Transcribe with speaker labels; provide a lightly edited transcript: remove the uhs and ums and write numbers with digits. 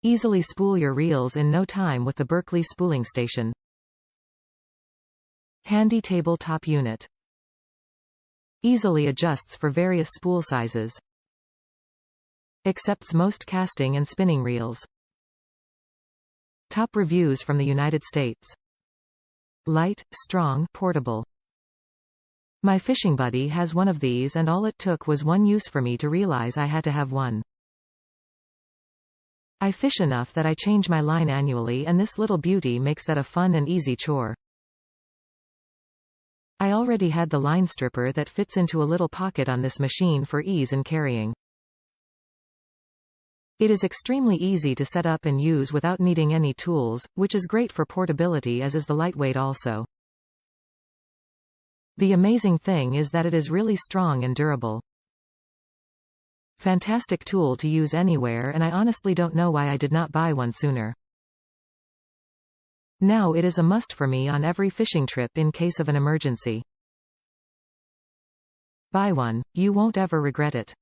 Speaker 1: Easily spool your reels in no time with the Berkley Spooling Station. Handy tabletop unit. Easily adjusts for various spool sizes. Accepts most casting and spinning reels. Top reviews from the United States. Light, strong, portable. My fishing buddy has one of these, and all it took was one use for me to realize I had to have one. I fish enough that I change my line annually, and this little beauty makes that a fun and easy chore. I already had the line stripper that fits into a little pocket on this machine for ease in carrying. It is extremely easy to set up and use without needing any tools, which is great for portability, as is the lightweight also. The amazing thing is that it is really strong and durable. Fantastic tool to use anywhere, and I honestly don't know why I did not buy one sooner. Now it is a must for me on every fishing trip in case of an emergency. Buy one, you won't ever regret it.